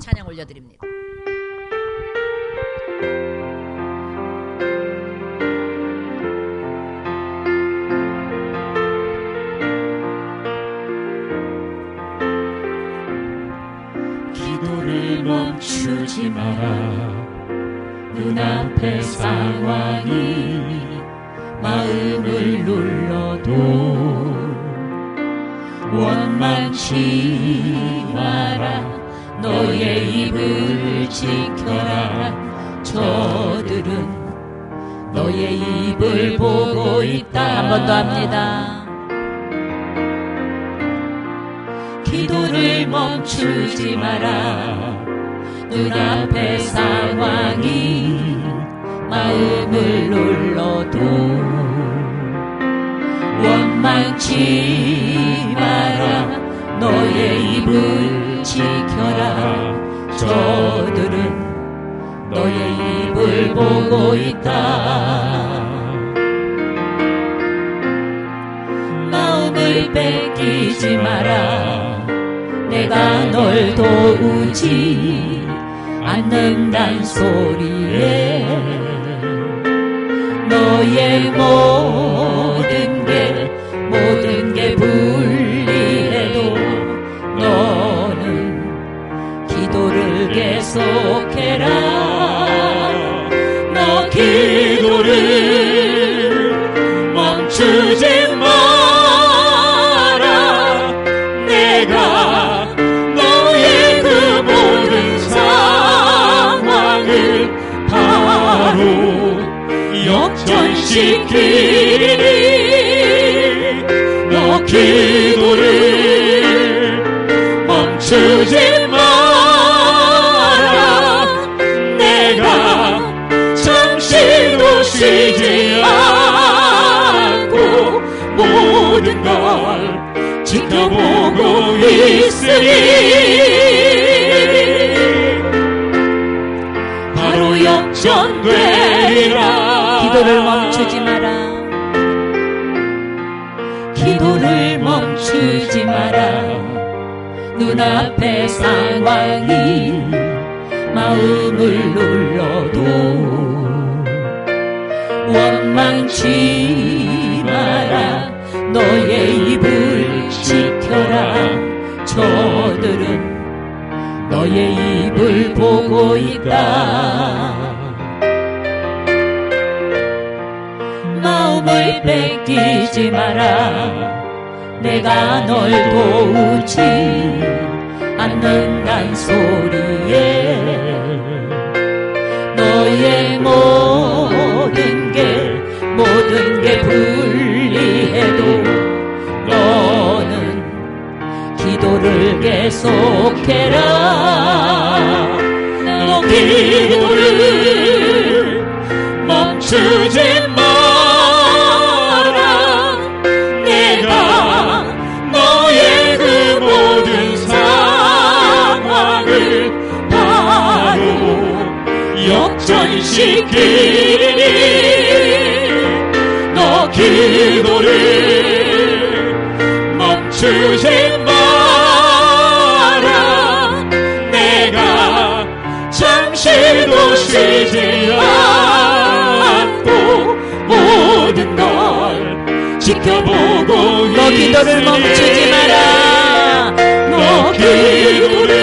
찬양 올려드립니다. 기도를 멈추지 마라. 눈앞의 상황이 마음을 눌러도 원망치 마라. 너의 입을 지켜라. 저들은 너의 입을 보고 있다. 한 번 더 합니다. 기도를 멈추지 마라. 눈앞의 상황이 마음을 눌러도 원망치 마라. 너의 입을 지켜라. 저들은 너의 입을 보고 있다. 마음을 뺏기지 마라. 내가 널 도우지 않는단 소리에 너의 모든 게 불리해도 너는 기도를 계속해라. 너 기도를 멈추지 마라. 내가 너의 그 모든 상황을 바로 역전시키리니 너 기도를 멈추지 마라. 내가 잠시도 쉬지 않고 모든 걸 지켜보고 있으니 바로 역전되리라. 기도를 멈추지 마라. 기도를 멈추지 마라. 눈앞의 상황이 마음을 눌러도 원망치 마라. 너의 입을 지켜라. 저들은 너의 입을 보고 있다. 마음을 뺏기지 마라. 내가 널 도우지 않는단 소리에 너의 모든 게 불리해도 너는 기도를 계속해라. 너 기도를 멈추지 마라. 내가 너의 그 모든 상황을 바로 역전시키니 너 기도를 멈추지 마라. 내가 잠시도 쉬지 않고 모든 걸 지켜보고 너 기도를 멈추지 마라. 너 기도를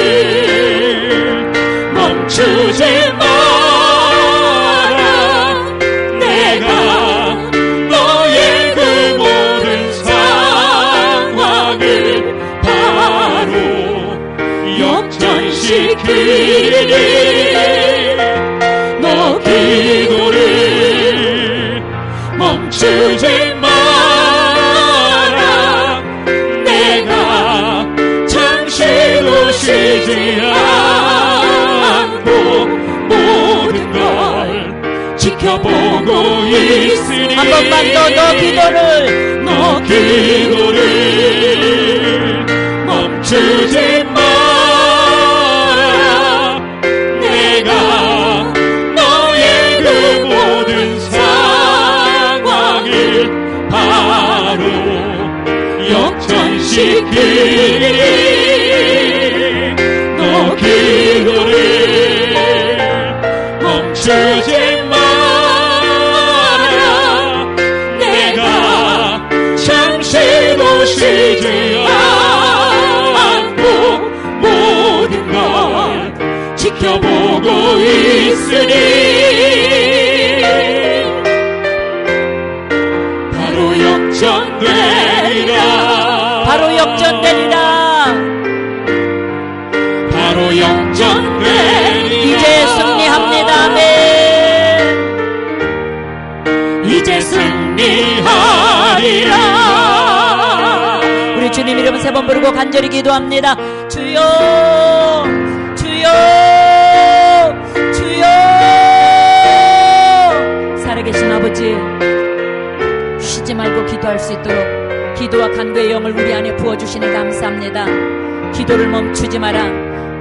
멈추지 마라. 내가 너의 그 모든 상황을 바로 역전시키니 너 기도를 멈추지 마라. 내가 잠시도 쉬지 않고 모든 걸 지켜보고 있으니 한 번만 더 너 기도를 멈추지 마라. 내가 너의 그 모든 상황을 바로 역전시키니 너 기도 쉬지 않고 모든 걸 지켜보고 있으니 바로 역전되리라. 바로 역전되리라. 바로 역전되리라. 이제 승리합니다. 아멘. 이제 승리하리라. 우리 주님 이름 세 번 부르고 간절히 기도합니다. 주여 주여 주여. 살아계신 아버지, 쉬지 말고 기도할 수 있도록 기도와 간구의 영을 우리 안에 부어주시니 감사합니다. 기도를 멈추지 마라.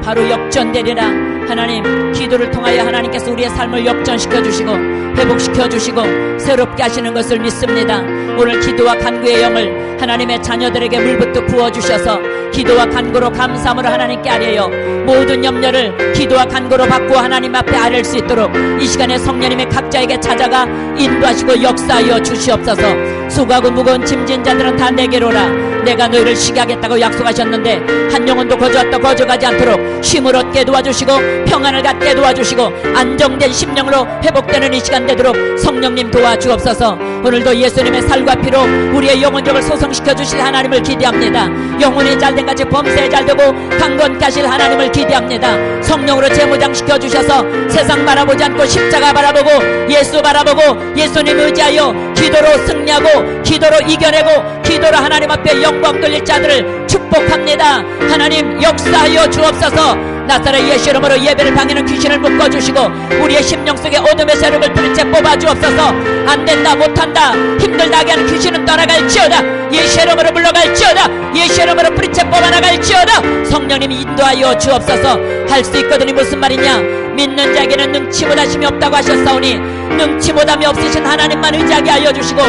바로 역전되리라. 하나님, 기도를 통하여 하나님께서 우리의 삶을 역전시켜 주시고 회복시켜 주시고 새롭게 하시는 것을 믿습니다. 오늘 기도와 간구의 영을 하나님의 자녀들에게 물부터 부어주셔서 기도와 간구로 감사함으로 하나님께 아뢰어 모든 염려를 기도와 간구로 바꾸어 하나님 앞에 아뢰 수 있도록 이 시간에 성령님의 각자에게 찾아가 인도하시고 역사하여 주시옵소서. 수고하고 무거운 짐진 자들은 다 내게로 오라. 내가 너희를 쉬게 하겠다고 약속하셨는데 한 영혼도 거저가지 않도록 쉼을 얻게 도와주시고 평안을 갖게 도와주시고 안정된 심령으로 회복되는 이 시간 되도록 성령님 도와주옵소서. 오늘도 예수님의 살과 피로 우리의 영혼력을 소성시켜 주실 하나님을 기대합니다. 영혼이 잘된 같이 범사에 잘되고 강건케 하실 하나님을 기대합니다. 성령으로 재무장시켜 주셔서 세상 바라보지 않고 십자가 바라보고 예수 바라보고 예수님 의지하여 기도로 승리하고 기도로 이겨내고 기도로 하나님 앞에 영광 돌릴 자들을 축복합니다. 하나님 역사하여 주옵소서. 나사렛 예수 이름으로 예배를 방해하는 귀신을 묶어주시고 우리의 심령 속에 어둠의 세력을 부리채 뽑아주옵소서. 안된다 못한다 힘들다 하게 하는 귀신은 떠나갈지어다. 예수 이름으로 물러갈지어다. 예수 이름으로 부리채 뽑아나갈지어다. 성령님이 인도하여 주옵소서. 할 수 있거든이 무슨 말이냐. 믿는 자에게는 능치 못하심이 없다고 하셨사오니 능치 못함이 없으신 하나님만 의지하게 하여 주시고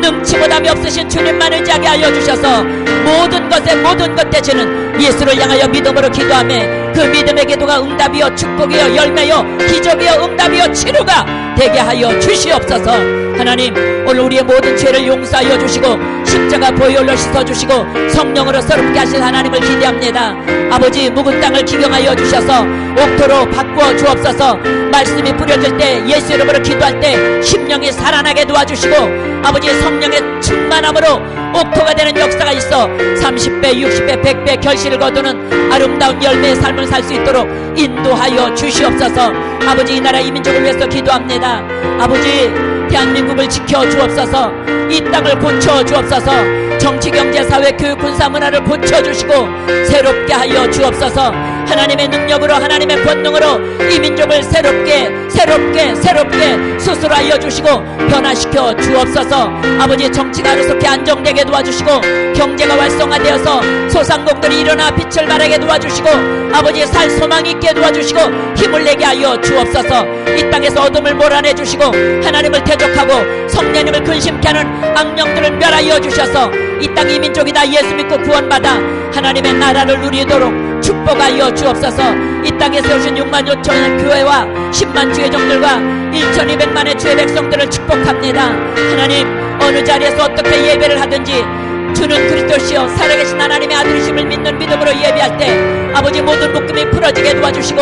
능치 못함이 없으신 주님만 의지하게 하여 주셔서 모든 것에 모든 것 되시는 예수를 향하여 믿음으로 기도하며 그 믿음의 기도가 응답이요 축복이요 열매요 기적이요 응답이요 치료가 되게 하여 주시옵소서. 하나님, 오늘 우리의 모든 죄를 용서하여 주시고 십자가 보혈로 씻어주시고 성령으로 새롭게 하실 하나님을 기대합니다. 아버지, 묵은 땅을 기경하여 주셔서 옥토로 바꾸어 주옵소서. 말씀이 뿌려질 때 예수 이름으로 기도할 때 심령이 살아나게 도와주시고 아버지 성령의 충만함으로 옥토가 되는 역사가 있어 30배 60배 100배 결실을 거두는 아름다운 열매의 삶을 살 수 있도록 인도하여 주시옵소서. 아버지, 이 나라 이 민족을 위해서 기도합니다. 아버지, 대한민국을 지켜 주옵소서. 이 땅을 고쳐 주옵소서. 정치, 경제, 사회, 교육, 군사, 문화를 고쳐 주시고 새롭게 하여 주옵소서. 하나님의 능력으로 하나님의 권능으로 이 민족을 새롭게 수술하여 주시고 변화시켜 주옵소서. 아버지, 정치가 하루속히 안정되게 도와주시고 경제가 활성화되어서 소상공들이 일어나 빛을 발하게 도와주시고 아버지, 살 소망이 있게 도와주시고 힘을 내게 하여 주옵소서. 이 땅에서 어둠을 몰아내 주시고 하나님을 대적하고 성령님을 근심케 하는 악령들을 멸하여 주셔서 이 땅 이 민족이 다 예수 믿고 구원받아 하나님의 나라를 누리도록 축복하여 주옵소서. 이 땅에 세우신 6만 5천의 교회와 10만 주의 종들과 1200만의 주의 백성들을 축복합니다. 하나님, 어느 자리에서 어떻게 예배를 하든지 주는 그리스도시여 살아계신 하나님의 아들이심을 믿는 믿음으로 예배할 때 아버지 모든 묶음이 풀어지게 도와주시고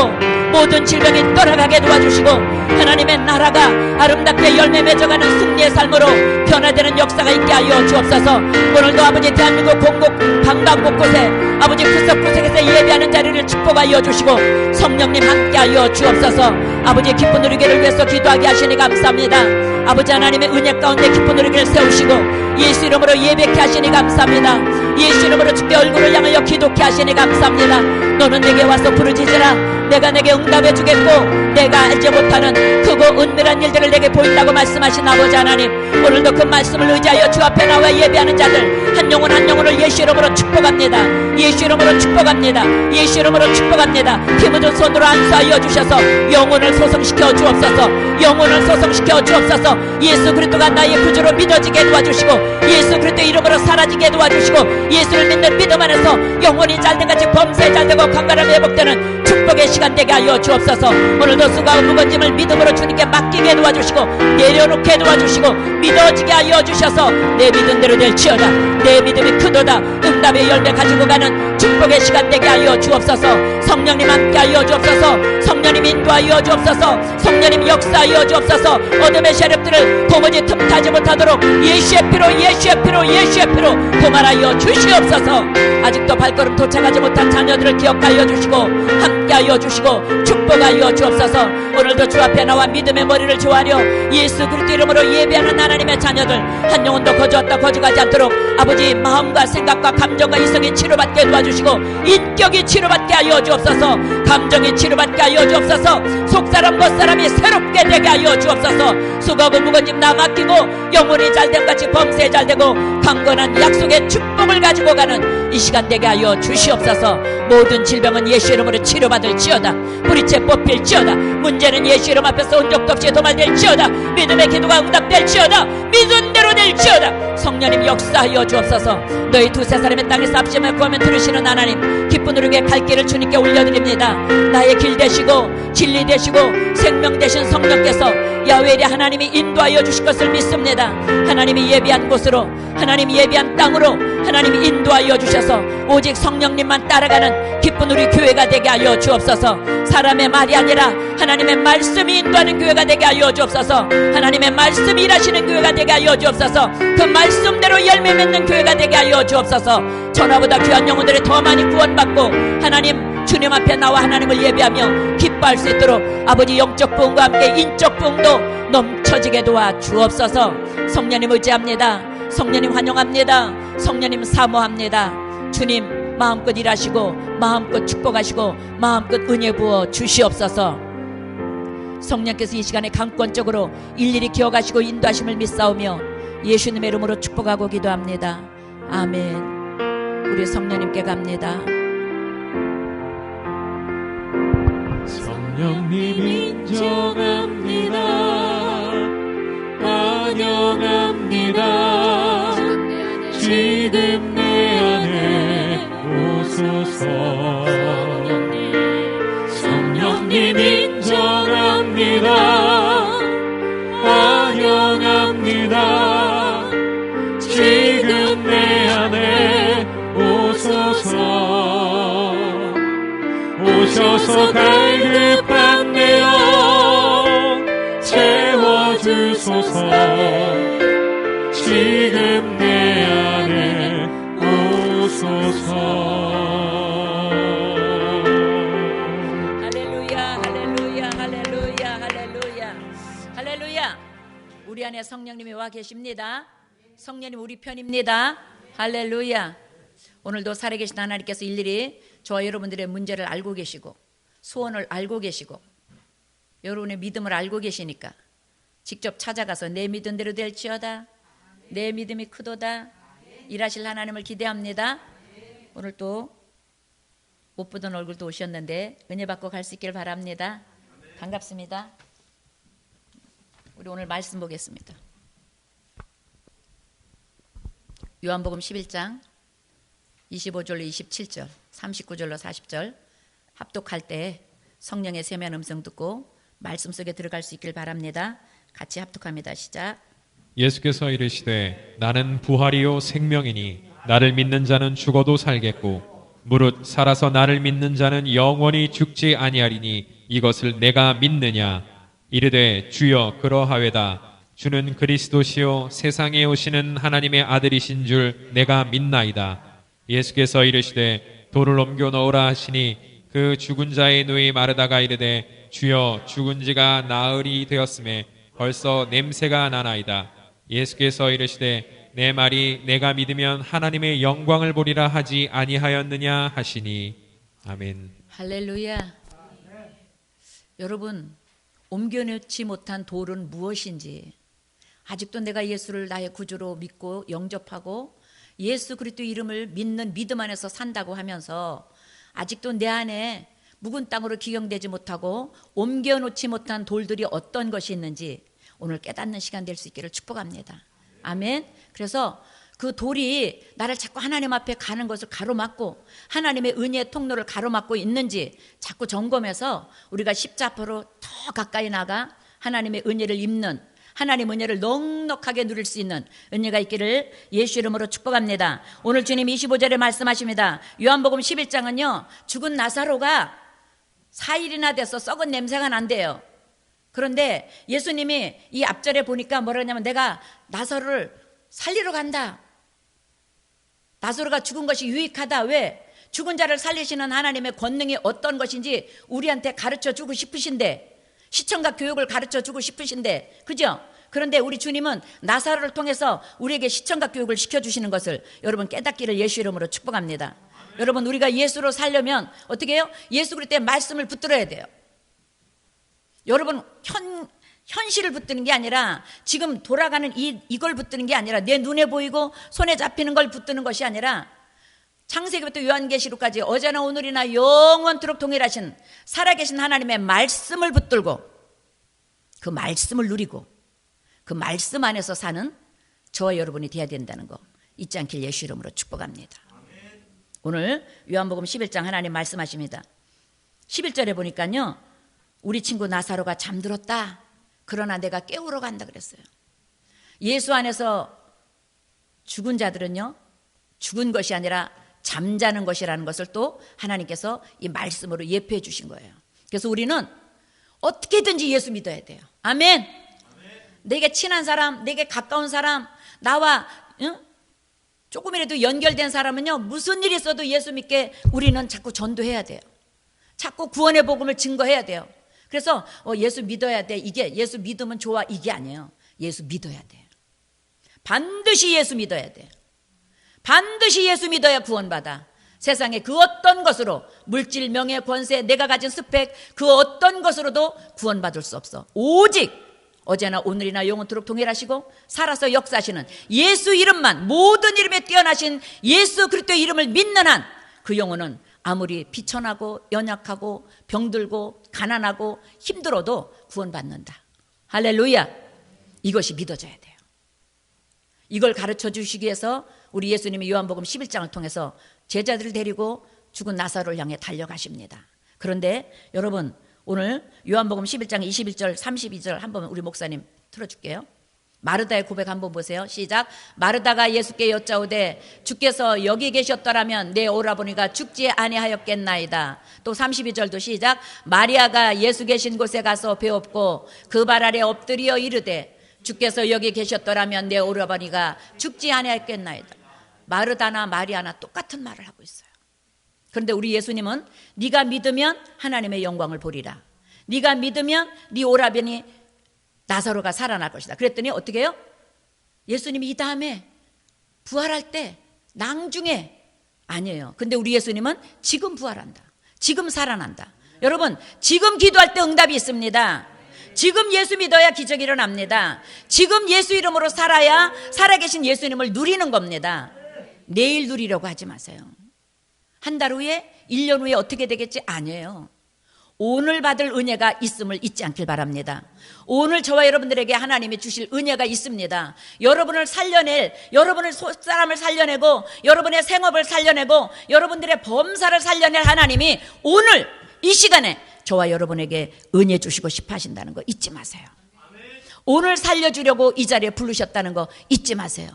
모든 질병이 떠나가게 도와주시고 하나님의 나라가 아름답게 열매 맺어가는 승리의 삶으로 변화되는 역사가 있게 하여 주옵소서. 오늘도 아버지 대한민국 공국 방방 곳곳에 아버지 구석구석에서 예배하는 자리를 축복하여 주시고 성령님 함께하여 주옵소서. 아버지의 기쁜 누리기를 위해서 기도하게 하시니 감사합니다. 아버지 하나님의 은혜 가운데 기쁜 누리기를 세우시고 예수 이름으로 예배케 하시니 감사합니다. 예수 이름으로 주께 얼굴을 향하여 기도케 하시니 감사합니다. 너는 내게 와서 부르짖으라. 내가 내게 응답해 주겠고 내가 알지 못하는 크고 은밀한 일들을 내게 보인다고 말씀하신 아버지 하나님, 오늘도 그 말씀을 의지하여 주 앞에 나와 예배하는 자들 한 영혼 한 영혼을 예수 이름으로 축복합니다. 예수 이름으로 축복합니다. 예수 이름으로 축복합니다. 힘얻은 손으로 안수하여 주셔서 영혼을 소성시켜 주옵소서. 영혼을 소성시켜 주옵소서. 예수 그리스도가 나의 구주로 믿어지게 도와주시고 예수 그리스도 이름으로 사라지게 도와주시고 예수를 믿는 믿음 안에서 영혼이 잘된같이 범사에 잘되고 강건함이 회복되는 축복의 시간 되게 하여 주옵소서. 오늘도 수고하고 무거운 짐을 믿음으로 주님께 맡기게 도와주시고 내려놓게 도와주시고 믿어지게 하여 주셔서 내 믿음대로 될지어다. 내 믿음이 크도다. 기도다 응답의 열매 가지고 가는 축복의 시간 되게 하여 주옵소서. 성령님 함께 하여 주옵소서. 성령님 인도하여 주옵소서. 성령님 역사하여 주옵소서. 어둠의 세력들을 도무지 틈타지 못하도록 예수의 피로 예수의 피로 예수의 피로 도말하여 주시옵소서. 아직도 발걸음 도착하지 못한 자녀들을 기억하여 주시고 함께하여 주시고 축복하여 주옵소서. 오늘도 주 앞에 나와 믿음의 머리를 조아려 예수 그리스도 이름으로 예배하는 하나님의 자녀들 한 영혼도 거저었다 거저가지 않도록 아버지 마음과 생각과 감정과 이성이 치료받게 도와주시고 인격이 치료받게 하여 주옵소서. 감정이 치료받게 하여 주옵소서. 속사람 겉사람이 새롭게 되게 하여 주옵소서. 수고하고 무거운 짐 나 맡기고 영혼이 잘됨같이 범사에 잘되고 강건한 약속의 축복을 가지고 가는 이 시간 되게 하여 주시옵소서. 모든 질병은 예수 이름으로 치료받을지어다. 뿌리째 뽑힐지어다. 문제는 예수 이름 앞에서 온 적도 없이 도말될지어다. 믿음의 기도가 응답될지어다. 믿은 대로 될지어다. 성령님 역사하여 주옵소서. 너희 두세 사람의 땅에서 합심을 구하면 들으시는 하나님 기쁜 우리에게 갈 길을 주님께 올려드립니다. 나의 길 되시고 진리 되시고 생명 되신 성령께서 야훼의 하나님이 인도하여 주실 것을 믿습니다. 하나님이 예비한 곳으로 하나님이 예비한 땅으로 하나님이 인도하여 주셔서 오직 성령님만 따라가는 기쁜 우리 교회가 되게 하여 주옵소서. 사람의 말이 아니라 하나님의 말씀이 인도하는 교회가 되게 하여 주옵소서. 하나님의 말씀이 일하시는 교회가 되게 하여 주옵소서. 그 말씀대로 열매 맺는 교회가 되게 하여 주옵소서. 전화보다 귀한 영혼들이 더 많이 구원받고 하나님 주님 앞에 나와 하나님을 예배하며 기뻐할 수 있도록 아버지 영적 부흥과 함께 인적 부흥도 넘쳐지게 도와 주옵소서. 성령님 의지합니다. 성령님 환영합니다. 성령님 사모합니다. 주님 마음껏 일하시고 마음껏 축복하시고 마음껏 은혜 부어 주시옵소서. 성령께서 이 시간에 강권적으로 일일이 기억하시고 인도하심을 믿사오며 예수님의 이름으로 축복하고 기도합니다. 아멘. 우리 성령님께 갑니다. 성령님 인정합니다. 환영합니다. 지금 내 안에 오소서. 성령님 인정합니다. 환영합니다. 지금 내 안에 오소서. 오셔서 갈급한 내 영 채워주소서. 지금 내 안에 오소서. 할렐루야 할렐루야 할렐루야 할렐루야 할렐루야. 우리 안에 성령님이 와 계십니다. 성령님 우리 편입니다. 할렐루야. 오늘도 살아계신 하나님께서 일일이 저와 여러분들의 문제를 알고 계시고 소원을 알고 계시고 여러분의 믿음을 알고 계시니까 직접 찾아가서 내 믿은 대로 될지어다. 내 믿음이 크도다. 일하실 하나님을 기대합니다. 오늘 또 못 보던 얼굴도 오셨는데 은혜 받고 갈 수 있길 바랍니다. 반갑습니다. 우리 오늘 말씀 보겠습니다. 요한복음 11장 25절로 27절 39절로 40절 합독할 때 성령의 세미한 음성 듣고 말씀 속에 들어갈 수 있길 바랍니다. 같이 합독합니다. 시작. 예수께서 이르시되 나는 부활이요 생명이니 나를 믿는 자는 죽어도 살겠고 무릇 살아서 나를 믿는 자는 영원히 죽지 아니하리니 이것을 내가 믿느냐. 이르되 주여 그러하외다. 주는 그리스도시요 세상에 오시는 하나님의 아들이신 줄 내가 믿나이다. 예수께서 이르시되 돌을 옮겨 넣으라 하시니 그 죽은 자의 누이 마르다가 이르되 주여 죽은 지가 나흘이 되었음에 벌써 냄새가 나나이다. 예수께서 이르시되 내 말이 내가 믿으면 하나님의 영광을 보리라 하지 아니하였느냐 하시니. 아멘. 할렐루야. 여러분 옮겨놓지 못한 돌은 무엇인지 아직도 내가 예수를 나의 구주로 믿고 영접하고 예수 그리스도 이름을 믿는 믿음 안에서 산다고 하면서 아직도 내 안에 묵은 땅으로 기경되지 못하고 옮겨놓지 못한 돌들이 어떤 것이 있는지 오늘 깨닫는 시간 될 수 있기를 축복합니다. 아멘. 그래서 그 돌이 나를 자꾸 하나님 앞에 가는 것을 가로막고 하나님의 은혜의 통로를 가로막고 있는지 자꾸 점검해서 우리가 십자 앞으로 더 가까이 나가 하나님의 은혜를 입는 하나님 은혜를 넉넉하게 누릴 수 있는 은혜가 있기를 예수 이름으로 축복합니다. 오늘 주님 25절에 말씀하십니다. 요한복음 11장은요, 죽은 나사로가 4일이나 돼서 썩은 냄새가 난대요. 그런데 예수님이 이 앞절에 보니까 뭐라 하냐면, 내가 나사로를 살리러 간다. 나사로가 죽은 것이 유익하다. 왜? 죽은 자를 살리시는 하나님의 권능이 어떤 것인지 우리한테 가르쳐 주고 싶으신데, 시청각 교육을 가르쳐 주고 싶으신데, 그죠? 그런데 우리 주님은 나사로를 통해서 우리에게 시청각 교육을 시켜주시는 것을 여러분 깨닫기를 예수 이름으로 축복합니다. 여러분, 우리가 예수로 살려면 어떻게 해요? 예수 그리스도의 말씀을 붙들어야 돼요. 여러분, 현실을 붙드는 게 아니라, 지금 돌아가는 이걸 붙드는 게 아니라, 내 눈에 보이고 손에 잡히는 걸 붙드는 것이 아니라, 창세기부터 요한계시록까지 어제나 오늘이나 영원토록 동일하신 살아계신 하나님의 말씀을 붙들고 그 말씀을 누리고 그 말씀 안에서 사는 저와 여러분이 되어야 된다는 거 잊지 않길 예수 이름으로 축복합니다. 오늘 요한복음 11장 하나님 말씀하십니다. 11절에 보니까요, 우리 친구 나사로가 잠들었다. 그러나 내가 깨우러 간다 그랬어요. 예수 안에서 죽은 자들은요, 죽은 것이 아니라 잠자는 것이라는 것을 또 하나님께서 이 말씀으로 예표해 주신 거예요. 그래서 우리는 어떻게든지 예수 믿어야 돼요. 아멘. 내게 친한 사람, 내게 가까운 사람, 나와 조금이라도 연결된 사람은요, 무슨 일이 있어도 예수 믿게 우리는 자꾸 전도해야 돼요. 자꾸 구원의 복음을 증거해야 돼요. 그래서 예수 믿어야 돼, 이게 예수 믿으면 좋아, 이게 아니에요. 예수 믿어야 돼요. 반드시 예수 믿어야 돼요. 반드시 예수 믿어야 구원받아. 세상에 그 어떤 것으로, 물질, 명예, 권세, 내가 가진 스펙, 그 어떤 것으로도 구원받을 수 없어. 오직 어제나 오늘이나 영원토록 동일하시고 살아서 역사하시는 예수 이름만, 모든 이름에 뛰어나신 예수 그리스도의 이름을 믿는 한 그 영혼은 아무리 비천하고 연약하고 병들고 가난하고 힘들어도 구원받는다. 할렐루야. 이것이 믿어져야 돼요. 이걸 가르쳐 주시기 위해서 우리 예수님이 요한복음 11장을 통해서 제자들을 데리고 죽은 나사로를 향해 달려가십니다. 그런데 여러분, 오늘 요한복음 11장 21절 32절 한번 우리 목사님 틀어줄게요. 마르다의 고백 한번 보세요. 시작. 마르다가 예수께 여짜오되 주께서 여기 계셨더라면 내 오라버니가 죽지 아니하였겠나이다. 또 32절도 시작. 마리아가 예수 계신 곳에 가서 배웠고 그 발 아래 엎드려 이르되 주께서 여기 계셨더라면 내 오라버니가 죽지 아니하였겠나이다. 마르다나 마리아나 똑같은 말을 하고 있어요. 그런데 우리 예수님은 네가 믿으면 하나님의 영광을 보리라. 네가 믿으면 네 오라버니 나사로가 살아날 것이다. 그랬더니 어떻게 해요? 예수님이 이 다음에 부활할 때 낭중에 아니에요. 근데 우리 예수님은 지금 부활한다. 지금 살아난다. 여러분, 지금 기도할 때 응답이 있습니다. 지금 예수 믿어야 기적이 일어납니다. 지금 예수 이름으로 살아야 살아계신 예수님을 누리는 겁니다. 내일 누리려고 하지 마세요. 한 달 후에, 1년 후에 어떻게 되겠지? 아니에요. 오늘 받을 은혜가 있음을 잊지 않길 바랍니다. 오늘 저와 여러분들에게 하나님이 주실 은혜가 있습니다. 여러분을 살려낼, 여러분을 속사람을 살려내고 여러분의 생업을 살려내고 여러분들의 범사를 살려낼 하나님이 오늘 이 시간에 저와 여러분에게 은혜 주시고 싶어 하신다는 거 잊지 마세요. 오늘 살려주려고 이 자리에 부르셨다는 거 잊지 마세요.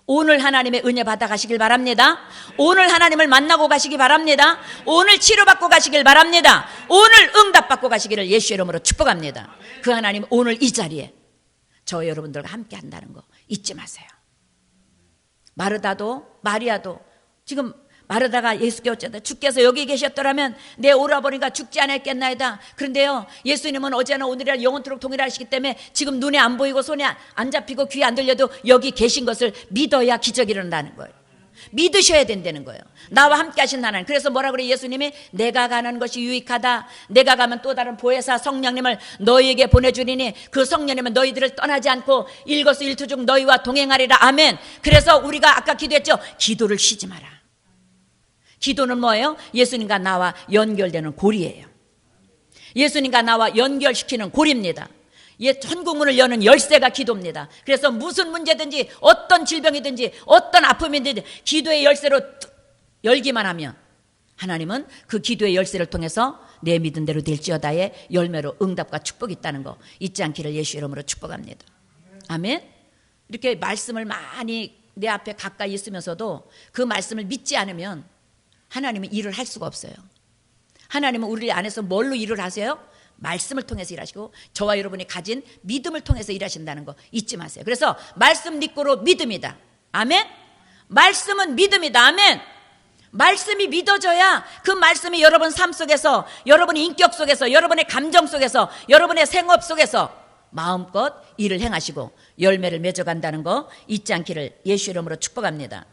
오늘 하나님의 은혜 받아 가시길 바랍니다. 오늘 하나님을 만나고 가시기 바랍니다. 오늘 치료받고 가시길 바랍니다. 오늘 응답받고 가시기를 예수 이름으로 축복합니다. 그 하나님 오늘 이 자리에 저와 여러분들과 함께 한다는 거 잊지 마세요. 마르다도 마리아도 지금 마르다가 예수께 어쩌다 주께서 여기 계셨더라면 내 오라버니가 죽지 않았겠나이다. 그런데요, 예수님은 어제나 오늘이나 영원토록 동일하시기 때문에 지금 눈에 안 보이고 손에 안 잡히고 귀에 안 들려도 여기 계신 것을 믿어야 기적이 일어나는 거예요. 믿으셔야 된다는 거예요. 나와 함께 하신 하나님. 그래서 뭐라 그래 예수님이? 내가 가는 것이 유익하다. 내가 가면 또 다른 보혜사 성령님을 너희에게 보내주리니 그 성령님은 너희들을 떠나지 않고 일거수일투족 너희와 동행하리라. 아멘. 그래서 우리가 아까 기도했죠. 기도를 쉬지 마라. 기도는 뭐예요? 예수님과 나와 연결되는 고리예요. 예수님과 나와 연결시키는 고리입니다. 천국문을 여는 열쇠가 기도입니다. 그래서 무슨 문제든지 어떤 질병이든지 어떤 아픔이든지 기도의 열쇠로 열기만 하면 하나님은 그 기도의 열쇠를 통해서 내 믿은 대로 될지어다의 열매로 응답과 축복이 있다는 거 잊지 않기를 예수 이름으로 축복합니다. 아멘. 이렇게 말씀을 많이 내 앞에 가까이 있으면서도 그 말씀을 믿지 않으면 하나님은 일을 할 수가 없어요. 하나님은 우리 안에서 뭘로 일을 하세요? 말씀을 통해서 일하시고 저와 여러분이 가진 믿음을 통해서 일하신다는 거 잊지 마세요. 그래서 말씀 믿고로 믿음이다. 아멘. 말씀은 믿음이다. 아멘. 말씀이 믿어져야 그 말씀이 여러분 삶 속에서, 여러분의 인격 속에서, 여러분의 감정 속에서, 여러분의 생업 속에서 마음껏 일을 행하시고 열매를 맺어간다는 거 잊지 않기를 예수 이름으로 축복합니다.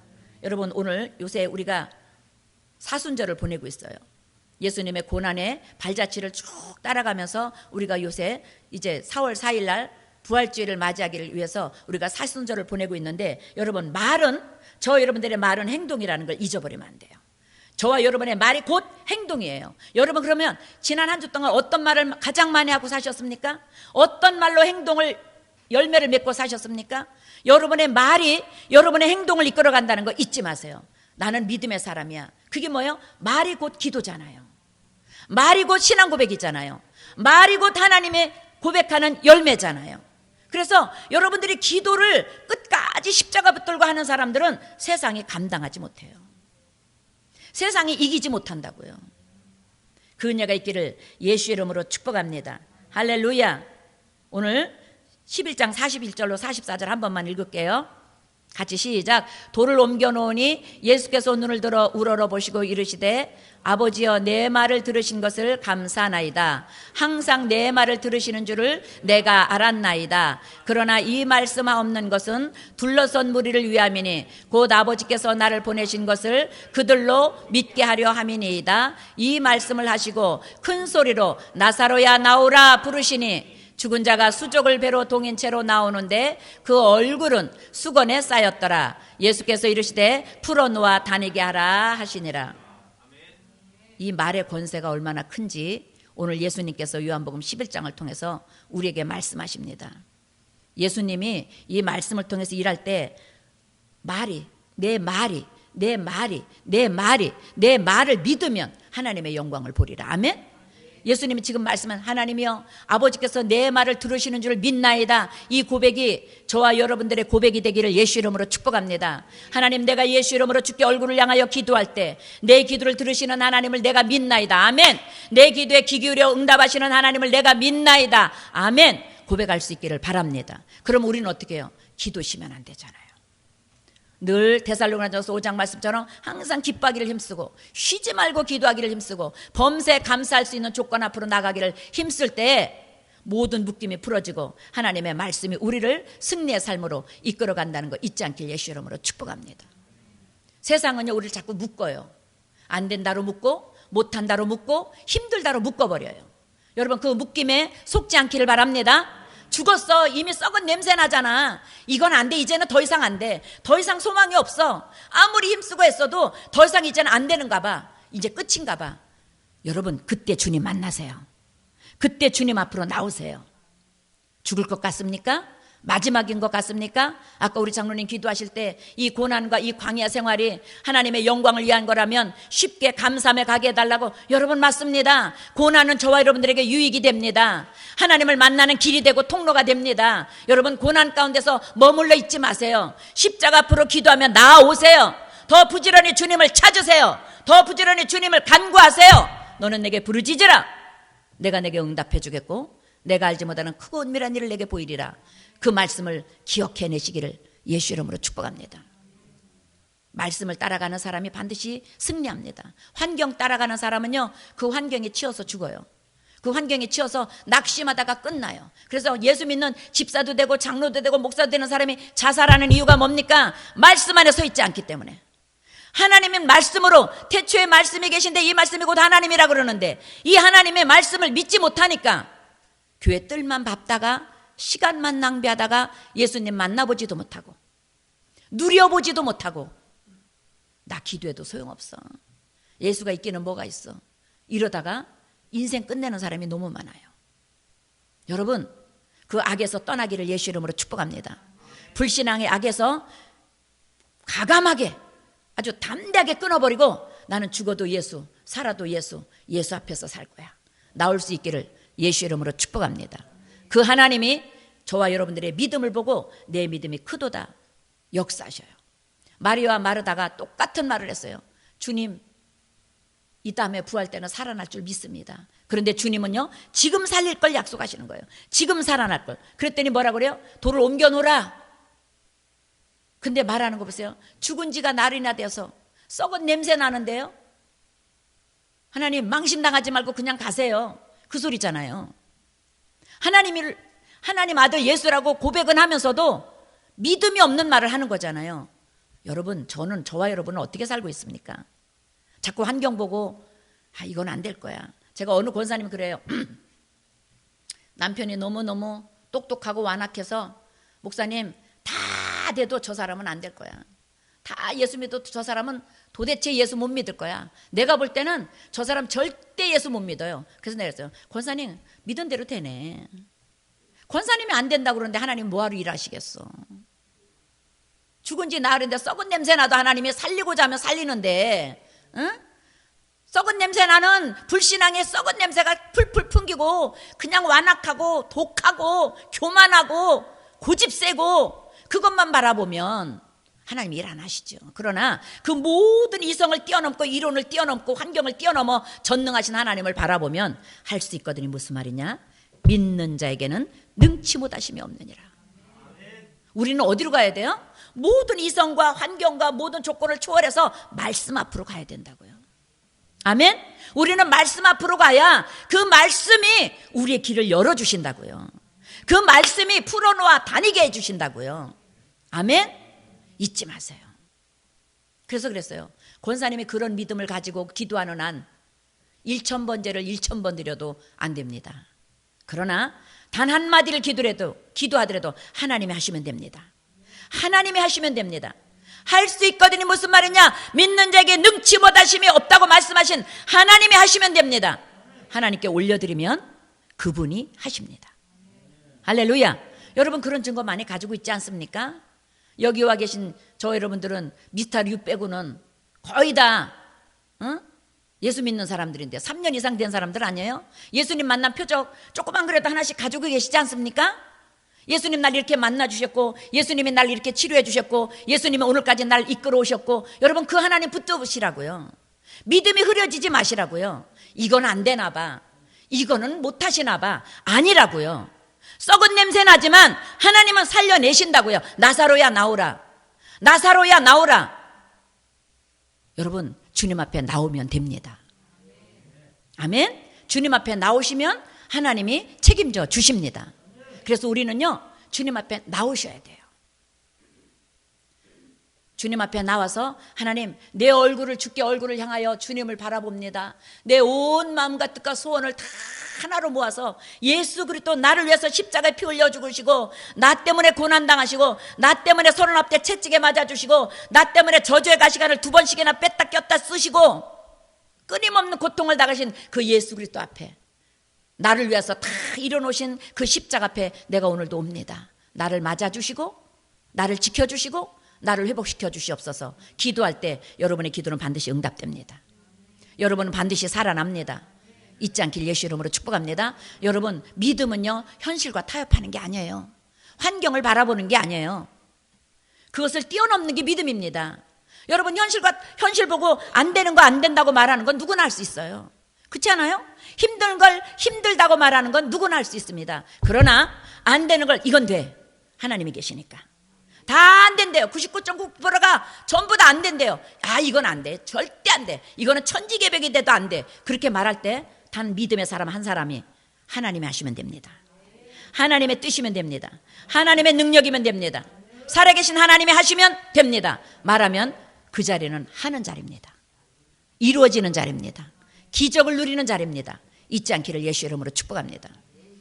여러분, 오늘 요새 우리가 사순절을 보내고 있어요. 예수님의 고난의 발자취를 쭉 따라가면서 우리가 요새 이제 4월 4일 날 부활주일을 맞이하기를 위해서 우리가 사순절을 보내고 있는데, 여러분, 말은, 저 여러분들의 말은 행동이라는 걸 잊어버리면 안 돼요. 저와 여러분의 말이 곧 행동이에요. 여러분, 그러면 지난 한 주 동안 어떤 말을 가장 많이 하고 사셨습니까? 어떤 말로 행동을, 열매를 맺고 사셨습니까? 여러분의 말이 여러분의 행동을 이끌어간다는 거 잊지 마세요. 나는 믿음의 사람이야. 그게 뭐예요? 말이 곧 기도잖아요. 말이 곧 신앙 고백이잖아요. 말이 곧 하나님의 고백하는 열매잖아요. 그래서 여러분들이 기도를 끝까지 십자가 붙들고 하는 사람들은 세상이 감당하지 못해요. 세상이 이기지 못한다고요. 그 은혜가 있기를 예수 이름으로 축복합니다. 할렐루야. 오늘 11장 41절로 44절 한 번만 읽을게요. 같이 시작. 돌을 옮겨 놓으니 예수께서 눈을 들어 우러러 보시고 이르시되 아버지여 내 말을 들으신 것을 감사하나이다. 항상 내 말을 들으시는 줄을 내가 알았나이다. 그러나 이 말씀하옵는 것은 둘러선 무리를 위함이니 곧 아버지께서 나를 보내신 것을 그들로 믿게 하려 함이니이다. 이 말씀을 하시고 큰 소리로 나사로야 나오라 부르시니 죽은 자가 수족을 배로 동인 채로 나오는데 그 얼굴은 수건에 쌓였더라. 예수께서 이르시되 풀어놓아 다니게 하라 하시니라. 이 말의 권세가 얼마나 큰지 오늘 예수님께서 요한복음 11장을 통해서 우리에게 말씀하십니다. 예수님이 이 말씀을 통해서 일할 때 내 말을 믿으면 하나님의 영광을 보리라. 아멘. 예수님이 지금 말씀한 하나님이여 아버지께서 내 말을 들으시는 줄 믿나이다. 이 고백이 저와 여러분들의 고백이 되기를 예수 이름으로 축복합니다. 하나님, 내가 예수 이름으로 주께 얼굴을 향하여 기도할 때 내 기도를 들으시는 하나님을 내가 믿나이다. 아멘. 내 기도에 귀 기울여 응답하시는 하나님을 내가 믿나이다. 아멘. 고백할 수 있기를 바랍니다. 그럼 우리는 어떻게 해요? 기도시면 안 되잖아요. 늘 데살로니가전서 5장 말씀처럼 항상 기뻐하기를 힘쓰고 쉬지 말고 기도하기를 힘쓰고 범사에 감사할 수 있는 조건 앞으로 나가기를 힘쓸 때 모든 묶임이 풀어지고 하나님의 말씀이 우리를 승리의 삶으로 이끌어간다는 거 잊지 않길 예수 이름으로 축복합니다. 세상은요 우리를 자꾸 묶어요. 안 된다로 묶고 못한다로 묶고 힘들다로 묶어버려요. 여러분, 그 묶임에 속지 않기를 바랍니다. 죽었어. 이미 썩은 냄새 나잖아. 이건 안 돼. 이제는 더 이상 안 돼. 더 이상 소망이 없어. 아무리 힘쓰고 했어도 더 이상 이제는 안 되는가 봐. 이제 끝인가 봐. 여러분, 그때 주님 만나세요. 그때 주님 앞으로 나오세요. 죽을 것 같습니까? 마지막인 것 같습니까? 아까 우리 장로님 기도하실 때 이 고난과 이 광야 생활이 하나님의 영광을 위한 거라면 쉽게 감사함에 가게 해달라고. 여러분, 맞습니다. 고난은 저와 여러분들에게 유익이 됩니다. 하나님을 만나는 길이 되고 통로가 됩니다. 여러분, 고난 가운데서 머물러 있지 마세요. 십자가 앞으로 기도하며 나아오세요. 더 부지런히 주님을 찾으세요. 더 부지런히 주님을 간구하세요. 너는 내게 부르짖으라. 내가 내게 응답해 주겠고 내가 알지 못하는 크고 은밀한 일을 내게 보이리라. 그 말씀을 기억해내시기를 예수 이름으로 축복합니다. 말씀을 따라가는 사람이 반드시 승리합니다. 환경 따라가는 사람은요 그 환경에 치여서 죽어요. 그 환경에 치여서 낙심하다가 끝나요. 그래서 예수 믿는 집사도 되고 장로도 되고 목사도 되는 사람이 자살하는 이유가 뭡니까? 말씀 안에 서 있지 않기 때문에. 하나님의 말씀으로, 태초에 말씀이 계신데 이 말씀이 곧 하나님이라 그러는데 이 하나님의 말씀을 믿지 못하니까 교회 뜰만 밟다가 시간만 낭비하다가 예수님 만나보지도 못하고 누려보지도 못하고 나 기도해도 소용없어. 예수가 있기는 뭐가 있어. 이러다가 인생 끝내는 사람이 너무 많아요. 여러분, 그 악에서 떠나기를 예수 이름으로 축복합니다. 불신앙의 악에서 가감하게 아주 담대하게 끊어버리고 나는 죽어도 예수, 살아도 예수, 예수 앞에서 살 거야. 나올 수 있기를 예수 이름으로 축복합니다. 그 하나님이 저와 여러분들의 믿음을 보고 내 믿음이 크도다 역사하셔요. 마리아와 마르다가 똑같은 말을 했어요. 주님, 이 다음에 부활 때는 살아날 줄 믿습니다. 그런데 주님은요, 지금 살릴 걸 약속하시는 거예요. 지금 살아날 걸. 그랬더니 뭐라 그래요? 돌을 옮겨 놓으라. 근데 말하는 거 보세요. 죽은 지가 날이나 돼서 썩은 냄새 나는데요. 하나님, 망신당하지 말고 그냥 가세요. 그 소리잖아요. 하나님 아들 예수라고 고백은 하면서도 믿음이 없는 말을 하는 거잖아요. 여러분, 저와 여러분은 어떻게 살고 있습니까? 자꾸 환경 보고 이건 안 될 거야. 제가 어느 권사님이 그래요. 남편이 너무너무 똑똑하고 완악해서 목사님, 다 돼도 저 사람은 안 될 거야. 다 예수 믿어도 저 사람은 도대체 예수 못 믿을 거야. 내가 볼 때는 저 사람 절대 예수 못 믿어요. 그래서 내가 그랬어요. 권사님, 믿은 대로 되네. 권사님이 안 된다고 그러는데 하나님 뭐하러 일하시겠어. 죽은 지 나흘인데 썩은 냄새 나도 하나님이 살리고자 하면 살리는데, 응? 썩은 냄새 나는 불신앙의 썩은 냄새가 풀풀 풍기고 그냥 완악하고 독하고 교만하고 고집세고 그것만 바라보면 하나님 일 안 하시죠. 그러나 그 모든 이성을 뛰어넘고 이론을 뛰어넘고 환경을 뛰어넘어 전능하신 하나님을 바라보면 할 수 있거든요. 무슨 말이냐? 믿는 자에게는 능치 못하심이 없느니라. 우리는 어디로 가야 돼요? 모든 이성과 환경과 모든 조건을 초월해서 말씀 앞으로 가야 된다고요. 아멘? 우리는 말씀 앞으로 가야 그 말씀이 우리의 길을 열어주신다고요. 그 말씀이 풀어놓아 다니게 해주신다고요. 아멘? 잊지 마세요. 그래서 그랬어요. 권사님이 그런 믿음을 가지고 기도하는 한 1000번제를 1000번 드려도 안 됩니다. 그러나 단 한마디를 기도하더라도 하나님이 하시면 됩니다. 하나님이 하시면 됩니다. 할 수 있거든요. 무슨 말이냐? 믿는 자에게 능치 못하심이 없다고 말씀하신 하나님이 하시면 됩니다. 하나님께 올려드리면 그분이 하십니다. 할렐루야. 여러분, 그런 증거 많이 가지고 있지 않습니까? 여기 와 계신 저 여러분들은 미스터 류 빼고는 거의 다 예수 믿는 사람들인데 3년 이상 된 사람들 아니에요? 예수님 만난 표적 조그만 그래도 하나씩 가지고 계시지 않습니까? 예수님 날 이렇게 만나 주셨고, 예수님이 날 이렇게 치료해 주셨고, 예수님이 오늘까지 날 이끌어 오셨고, 여러분 그 하나님 붙드시라고요. 믿음이 흐려지지 마시라고요. 이건 안 되나 봐, 이거는 못 하시나 봐, 아니라고요. 썩은 냄새 나지만 하나님은 살려내신다고요. 나사로야 나오라, 나사로야 나오라. 여러분, 주님 앞에 나오면 됩니다. 아멘. 주님 앞에 나오시면 하나님이 책임져 주십니다. 그래서 우리는요, 주님 앞에 나오셔야 돼요. 주님 앞에 나와서 하나님, 내 얼굴을 주께 얼굴을 향하여 주님을 바라봅니다. 내 온 마음과 뜻과 소원을 다 하나로 모아서 예수 그리스도 나를 위해서 십자가에 피 흘려 죽으시고, 나 때문에 고난당하시고, 나 때문에 서른 앞에 채찍에 맞아주시고, 나 때문에 저주의 가시관을 2번씩이나 뺐다 꼈다 쓰시고 끊임없는 고통을 당하신 그 예수 그리스도 앞에 나를 위해서 다 이뤄놓으신 그 십자가 앞에 내가 오늘도 옵니다. 나를 맞아주시고 나를 지켜주시고 나를 회복시켜 주시옵소서. 기도할 때 여러분의 기도는 반드시 응답됩니다. 여러분은 반드시 살아납니다. 잊지 않길 예수 이름으로 축복합니다. 여러분, 믿음은요, 현실과 타협하는 게 아니에요. 환경을 바라보는 게 아니에요. 그것을 뛰어넘는 게 믿음입니다. 여러분, 현실 보고 안 되는 거 안 된다고 말하는 건 누구나 할 수 있어요. 그렇지 않아요? 힘든 걸 힘들다고 말하는 건 누구나 할 수 있습니다. 그러나 안 되는 걸 이건 돼. 하나님이 계시니까. 다 안 된대요. 99.9%가 전부 다 안 된대요. 이건 안 돼. 절대 안 돼. 이거는 천지개벽이 돼도 안 돼. 그렇게 말할 때 단 믿음의 사람 한 사람이 하나님이 하시면 됩니다. 하나님의 뜻이면 됩니다. 하나님의 능력이면 됩니다. 살아계신 하나님이 하시면 됩니다. 말하면 그 자리는 하는 자리입니다. 이루어지는 자리입니다. 기적을 누리는 자리입니다. 잊지 않기를 예수 이름으로 축복합니다.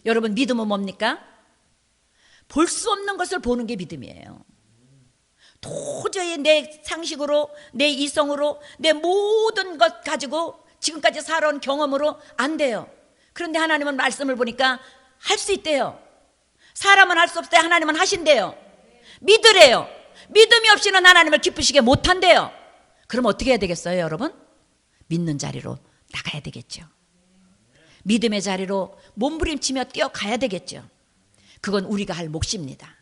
여러분, 믿음은 뭡니까? 볼 수 없는 것을 보는 게 믿음이에요. 도저히 내 상식으로, 내 이성으로, 내 모든 것 가지고 지금까지 살아온 경험으로 안 돼요. 그런데 하나님은 말씀을 보니까 할 수 있대요. 사람은 할 수 없을 때 하나님은 하신대요. 믿으래요. 믿음이 없이는 하나님을 기쁘시게 못한대요. 그럼 어떻게 해야 되겠어요, 여러분? 믿는 자리로 나가야 되겠죠. 믿음의 자리로 몸부림치며 뛰어가야 되겠죠. 그건 우리가 할 몫입니다.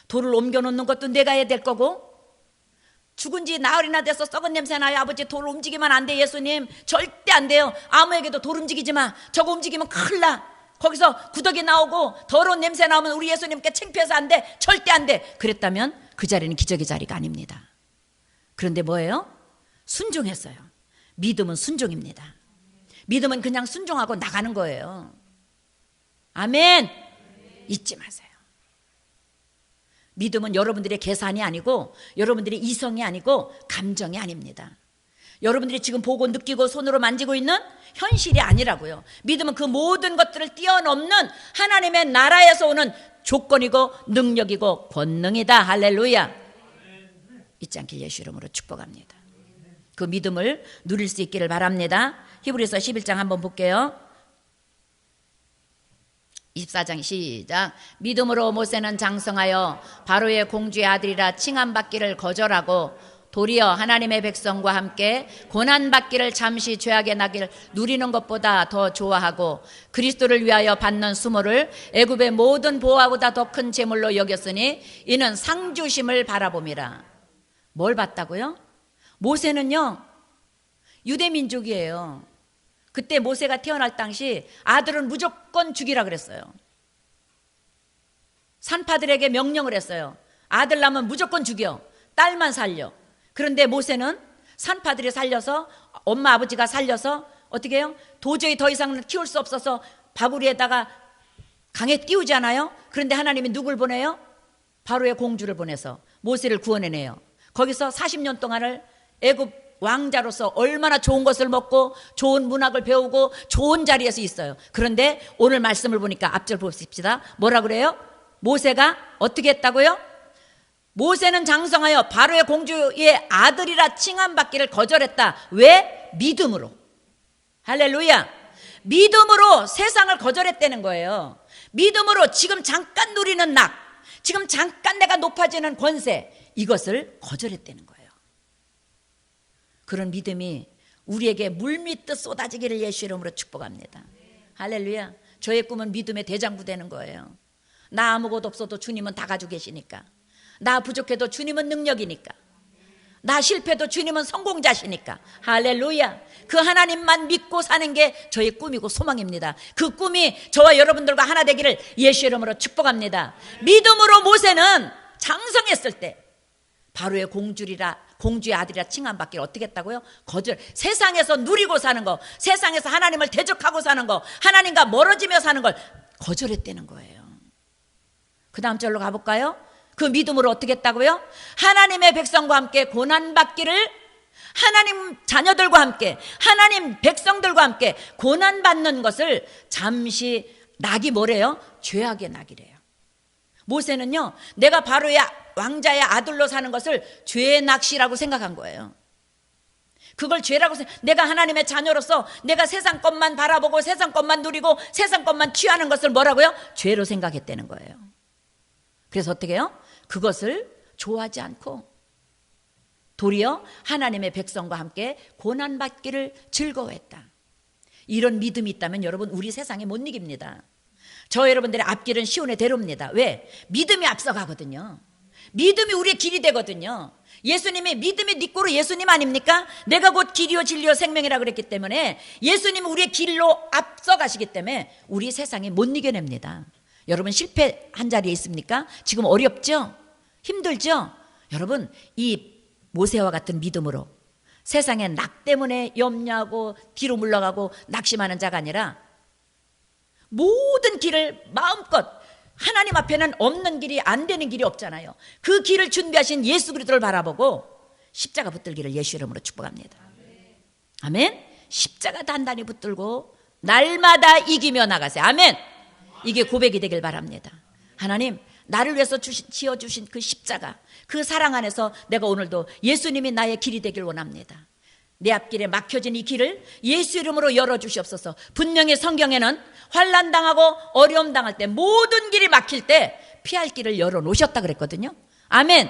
돌을 옮겨놓는 것도 내가 해야 될 거고, 죽은 지 나흘이나 돼서 썩은 냄새 나요. 아버지 돌 움직이면 안 돼. 예수님 절대 안 돼요. 아무에게도 돌 움직이지 마. 저거 움직이면 큰일 나. 거기서 구더기 나오고 더러운 냄새 나오면 우리 예수님께 창피해서 안 돼. 절대 안 돼. 그랬다면 그 자리는 기적의 자리가 아닙니다. 그런데 뭐예요? 순종했어요. 믿음은 순종입니다. 믿음은 그냥 순종하고 나가는 거예요. 아멘. 잊지 마세요. 믿음은 여러분들의 계산이 아니고, 여러분들의 이성이 아니고, 감정이 아닙니다. 여러분들이 지금 보고 느끼고 손으로 만지고 있는 현실이 아니라고요. 믿음은 그 모든 것들을 뛰어넘는 하나님의 나라에서 오는 조건이고 능력이고 권능이다. 할렐루야. 잊지 않길 예수 이름으로 축복합니다. 그 믿음을 누릴 수 있기를 바랍니다. 히브리서 11장 한번 볼게요. 24장 시작. 믿음으로 모세는 장성하여 바로의 공주의 아들이라 칭함받기를 거절하고 도리어 하나님의 백성과 함께 고난받기를 잠시 죄악의 낙을 누리는 것보다 더 좋아하고 그리스도를 위하여 받는 수모를 애굽의 모든 보화보다 더 큰 재물로 여겼으니 이는 상주심을 바라봄이라. 뭘 봤다고요? 모세는요, 유대민족이에요. 그때 모세가 태어날 당시 아들은 무조건 죽이라 그랬어요. 산파들에게 명령을 했어요. 아들 낳으면 무조건 죽여, 딸만 살려. 그런데 모세는 산파들이 살려서, 엄마 아버지가 살려서 어떻게 해요? 도저히 더 이상은 키울 수 없어서 바구리에다가 강에 띄우잖아요. 그런데 하나님이 누굴 보내요? 바로의 공주를 보내서 모세를 구원해내요. 거기서 40년 동안을 애굽 왕자로서 얼마나 좋은 것을 먹고 좋은 문학을 배우고 좋은 자리에서 있어요. 그런데 오늘 말씀을 보니까 앞절 보십시다. 뭐라 그래요? 모세가 어떻게 했다고요? 모세는 장성하여 바로의 공주의 아들이라 칭함받기를 거절했다. 왜? 믿음으로. 할렐루야. 믿음으로 세상을 거절했다는 거예요. 믿음으로 지금 잠깐 누리는 낙, 지금 잠깐 내가 높아지는 권세, 이것을 거절했다는 거예요. 그런 믿음이 우리에게 물밀듯 쏟아지기를 예수 이름으로 축복합니다. 할렐루야. 저의 꿈은 믿음의 대장부 되는 거예요. 나 아무것도 없어도 주님은 다 가지고 계시니까, 나 부족해도 주님은 능력이니까, 나 실패도 주님은 성공자시니까. 할렐루야. 그 하나님만 믿고 사는 게 저의 꿈이고 소망입니다. 그 꿈이 저와 여러분들과 하나 되기를 예수 이름으로 축복합니다. 믿음으로 모세는 장성했을 때 바로의 공주의 아들이라 칭함받기를 어떻게 했다고요? 거절. 세상에서 누리고 사는 거, 세상에서 하나님을 대적하고 사는 거, 하나님과 멀어지며 사는 걸 거절했다는 거예요. 그 다음 절로 가볼까요? 그 믿음으로 어떻게 했다고요? 하나님의 백성과 함께 고난받기를, 하나님 자녀들과 함께, 하나님 백성들과 함께 고난받는 것을 잠시, 낙이 뭐래요? 죄악의 낙이래요. 모세는요, 내가 바로의 왕자의 아들로 사는 것을 죄의 낚시라고 생각한 거예요. 그걸 죄라고 내가 하나님의 자녀로서 내가 세상 것만 바라보고 세상 것만 누리고 세상 것만 취하는 것을 뭐라고요? 죄로 생각했다는 거예요. 그래서 어떻게 해요? 그것을 좋아하지 않고 도리어 하나님의 백성과 함께 고난받기를 즐거워했다. 이런 믿음이 있다면 여러분, 우리 세상에 못 이깁니다. 저 여러분들의 앞길은 시온의 대로입니다. 왜? 믿음이 앞서가거든요. 믿음이 우리의 길이 되거든요. 예수님이 믿음이 네 꼴로 예수님 아닙니까? 내가 곧 길이요 진리요 생명이라 그랬기 때문에 예수님은 우리의 길로 앞서가시기 때문에 우리 세상에 못 이겨냅니다. 여러분 실패한 자리에 있습니까? 지금 어렵죠? 힘들죠? 여러분 이 모세와 같은 믿음으로 세상에 낙 때문에 염려하고 뒤로 물러가고 낙심하는 자가 아니라 모든 길을 마음껏, 하나님 앞에는 없는 길이, 안 되는 길이 없잖아요. 그 길을 준비하신 예수 그리스도를 바라보고 십자가 붙들기를 예수 이름으로 축복합니다. 아멘. 십자가 단단히 붙들고 날마다 이기며 나가세요. 아멘. 이게 고백이 되길 바랍니다. 하나님, 나를 위해서 지어주신 그 십자가, 그 사랑 안에서 내가 오늘도 예수님이 나의 길이 되길 원합니다. 내 앞길에 막혀진 이 길을 예수 이름으로 열어주시옵소서. 분명히 성경에는 환난 당하고 어려움 당할 때, 모든 길이 막힐 때 피할 길을 열어놓으셨다 그랬거든요. 아멘.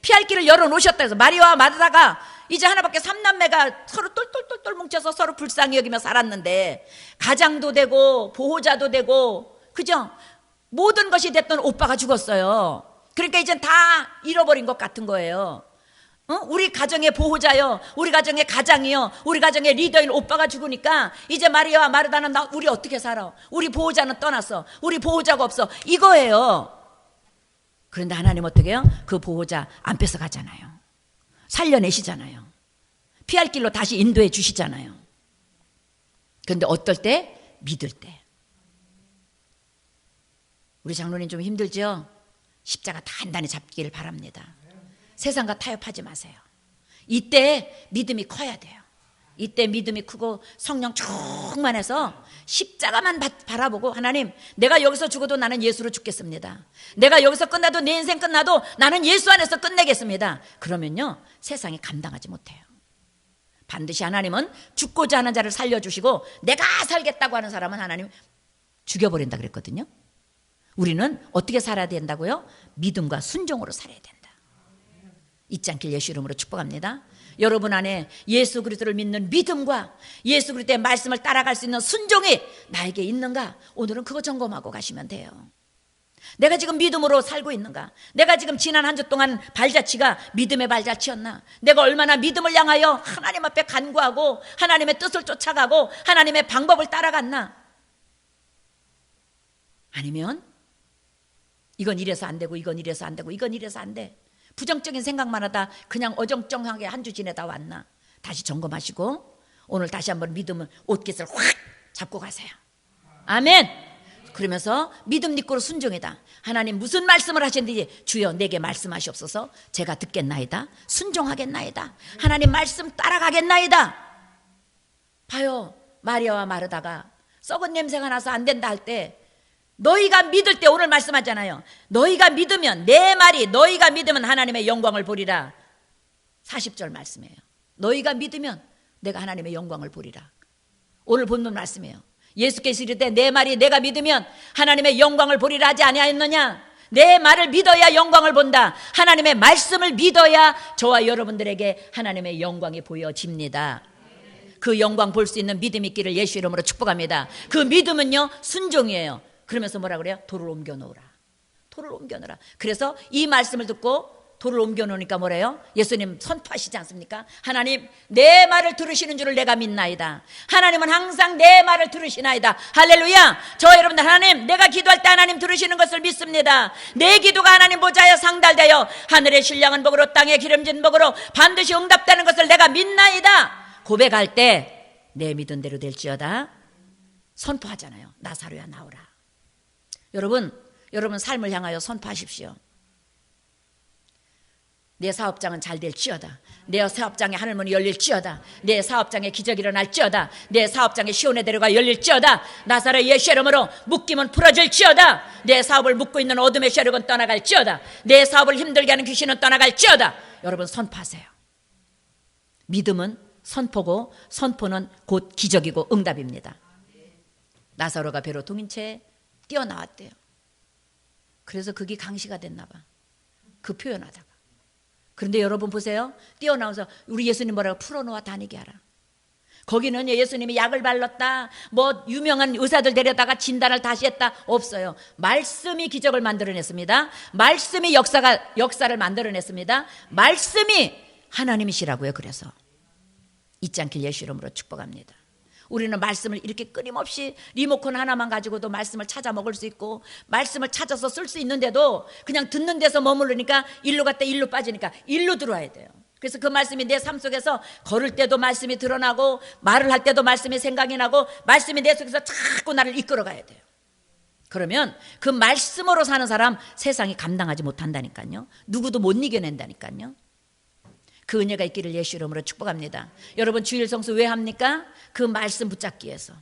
피할 길을 열어놓으셨다 해서 마리아와 마르다가 이제 하나밖에 3남매가 서로 똘똘똘똘 뭉쳐서 서로 불쌍히 여기며 살았는데 가장도 되고 보호자도 되고, 그죠? 모든 것이 됐던 오빠가 죽었어요. 그러니까 이젠 다 잃어버린 것 같은 거예요. 우리 가정의 보호자요, 우리 가정의 가장이요, 우리 가정의 리더인 오빠가 죽으니까 이제 마리아와 마르다는 우리 어떻게 살아? 우리 보호자는 떠났어. 우리 보호자가 없어. 이거예요. 그런데 하나님 어떻게 해요? 그 보호자 안 뺏어가잖아요. 살려내시잖아요. 피할 길로 다시 인도해 주시잖아요. 그런데 어떨 때? 믿을 때. 우리 장로님 좀 힘들죠? 십자가 단단히 잡기를 바랍니다. 세상과 타협하지 마세요. 이때 믿음이 커야 돼요. 이때 믿음이 크고 성령 충만해서 십자가만 바라보고, 하나님, 내가 여기서 죽어도 나는 예수로 죽겠습니다. 내가 여기서 끝나도, 내 인생 끝나도 나는 예수 안에서 끝내겠습니다. 그러면요, 세상이 감당하지 못해요. 반드시 하나님은 죽고자 하는 자를 살려주시고, 내가 살겠다고 하는 사람은 하나님 죽여버린다 그랬거든요. 우리는 어떻게 살아야 된다고요? 믿음과 순종으로 살아야 된다. 잊지 않길 예수 이름으로 축복합니다. 여러분 안에 예수 그리스도를 믿는 믿음과 예수 그리스도의 말씀을 따라갈 수 있는 순종이 나에게 있는가? 오늘은 그거 점검하고 가시면 돼요. 내가 지금 믿음으로 살고 있는가? 내가 지금 지난 한 주 동안 발자취가 믿음의 발자취였나? 내가 얼마나 믿음을 향하여 하나님 앞에 간구하고 하나님의 뜻을 쫓아가고 하나님의 방법을 따라갔나? 아니면 이건 이래서 안 되고 이건 이래서 안 되고 이건 이래서 안 돼, 부정적인 생각만 하다 그냥 어정쩡하게 한 주 지내다 왔나? 다시 점검하시고 오늘 다시 한번 믿음을 옷깃을 확 잡고 가세요. 아멘. 그러면서 믿음 믿고로 순종이다. 하나님 무슨 말씀을 하셨는지 주여 내게 말씀하시옵소서. 제가 듣겠나이다. 순종하겠나이다. 하나님 말씀 따라가겠나이다. 봐요, 마리아와 마르다가 썩은 냄새가 나서 안 된다 할 때, 너희가 믿을 때, 오늘 말씀하잖아요. 너희가 믿으면, 내 말이 너희가 믿으면 하나님의 영광을 보리라. 40절 말씀이에요. 너희가 믿으면 내가 하나님의 영광을 보리라. 오늘 본문 말씀이에요. 예수께서 이르되 내 말이 내가 믿으면 하나님의 영광을 보리라 하지 아니하였느냐? 내 말을 믿어야 영광을 본다. 하나님의 말씀을 믿어야 저와 여러분들에게 하나님의 영광이 보여집니다. 그 영광 볼 수 있는 믿음이 있기를 예수 이름으로 축복합니다. 그 믿음은요, 순종이에요. 그러면서 뭐라 그래요? 돌을 옮겨 놓으라. 돌을 옮겨 놓으라. 그래서 이 말씀을 듣고 돌을 옮겨 놓으니까 뭐래요? 예수님 선포하시지 않습니까? 하나님 내 말을 들으시는 줄을 내가 믿나이다. 하나님은 항상 내 말을 들으시나이다. 할렐루야. 저 여러분들, 하나님 내가 기도할 때 하나님 들으시는 것을 믿습니다. 내 기도가 하나님 보좌에 상달되어 하늘의 신령한 복으로 땅의 기름진 복으로 반드시 응답되는 것을 내가 믿나이다. 고백할 때 내 믿은 대로 될지어다. 선포하잖아요. 나사로야 나오라. 여러분 삶을 향하여 선포하십시오. 내 사업장은 잘 될지어다. 내 사업장에 하늘문이 열릴지어다. 내 사업장에 기적이 일어날지어다. 내 사업장에 시온의 대로가 열릴지어다. 나사로 예수 이름으로 묶임은 풀어질지어다. 내 사업을 묶고 있는 어둠의 세력은 떠나갈지어다. 내 사업을 힘들게 하는 귀신은 떠나갈지어다. 여러분 선포하세요. 믿음은 선포고, 선포는 곧 기적이고 응답입니다. 나사로가 배로 동인 채 뛰어나왔대요. 그래서 그게 강시가 됐나 봐, 그 표현하다가. 그런데 여러분 보세요. 뛰어나와서 우리 예수님 뭐라고? 풀어놓아 다니게 하라. 거기는 예수님이 약을 발랐다, 뭐 유명한 의사들 데려다가 진단을 다시 했다, 없어요. 말씀이 기적을 만들어냈습니다. 말씀이 역사를 만들어냈습니다. 말씀이 하나님이시라고요. 그래서 잊지 않길 예수 이름으로 축복합니다. 우리는 말씀을 이렇게 끊임없이 리모컨 하나만 가지고도 말씀을 찾아 먹을 수 있고, 말씀을 찾아서 쓸 수 있는데도 그냥 듣는 데서 머무르니까 일로 갔다 일로 빠지니까 일로 들어와야 돼요. 그래서 그 말씀이 내 삶 속에서 걸을 때도 말씀이 드러나고, 말을 할 때도 말씀이 생각이 나고, 말씀이 내 속에서 자꾸 나를 이끌어 가야 돼요. 그러면 그 말씀으로 사는 사람 세상이 감당하지 못한다니까요. 누구도 못 이겨낸다니까요. 그 은혜가 있기를 예수 이름으로 축복합니다. 여러분 주일 성수 왜 합니까? 그 말씀 붙잡기 위해서.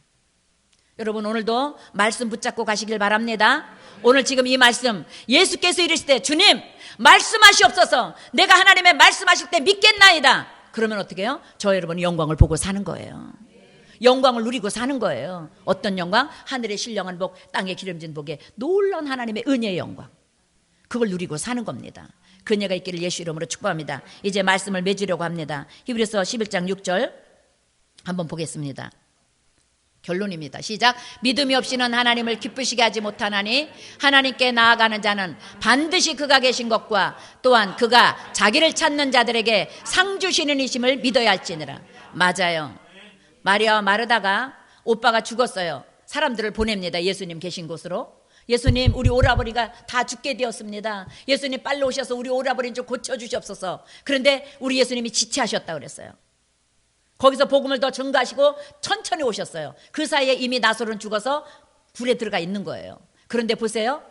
여러분 오늘도 말씀 붙잡고 가시길 바랍니다. 오늘 지금 이 말씀, 예수께서 이르시되 주님 말씀하시옵소서. 내가 하나님의 말씀하실 때 믿겠나이다. 그러면 어떻게 해요? 저 여러분이 영광을 보고 사는 거예요. 영광을 누리고 사는 거예요. 어떤 영광? 하늘의 신령한 복, 땅의 기름진 복에 놀라운 하나님의 은혜의 영광. 그걸 누리고 사는 겁니다. 그녀가 있기를 예수 이름으로 축복합니다. 이제 말씀을 맺으려고 합니다. 히브리서 11장 6절 한번 보겠습니다. 결론입니다. 시작. 믿음이 없이는 하나님을 기쁘시게 하지 못하나니 하나님께 나아가는 자는 반드시 그가 계신 것과 또한 그가 자기를 찾는 자들에게 상 주시는 이심을 믿어야 할지니라. 맞아요. 마리아와 마르다가 오빠가 죽었어요. 사람들을 보냅니다. 예수님 계신 곳으로. 예수님, 우리 오라버니가 다 죽게 되었습니다. 예수님 빨리 오셔서 우리 오라버니 좀 고쳐주시옵소서. 그런데 우리 예수님이 지체하셨다 그랬어요. 거기서 복음을 더 전가하시고 천천히 오셨어요. 그 사이에 이미 나솔은 죽어서 불에 들어가 있는 거예요. 그런데 보세요.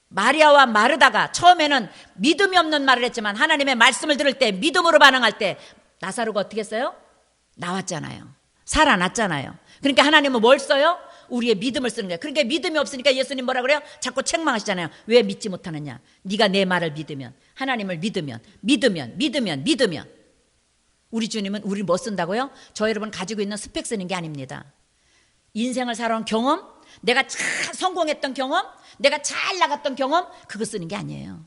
마리아와 마르다가 처음에는 믿음이 없는 말을 했지만 하나님의 말씀을 들을 때 믿음으로 반응할 때 나사로가 어떻게 했어요? 나왔잖아요. 살아났잖아요. 그러니까 하나님은 뭘 써요? 우리의 믿음을 쓰는 거예요. 그러니까 믿음이 없으니까 예수님 뭐라 그래요? 자꾸 책망하시잖아요. 왜 믿지 못하느냐? 네가 내 말을 믿으면, 하나님을 믿으면 우리 주님은 우리 뭐 쓴다고요? 저 여러분 가지고 있는 스펙 쓰는 게 아닙니다. 인생을 살아온 경험, 내가 잘 성공했던 경험, 내가 잘 나갔던 경험, 그거 쓰는 게 아니에요.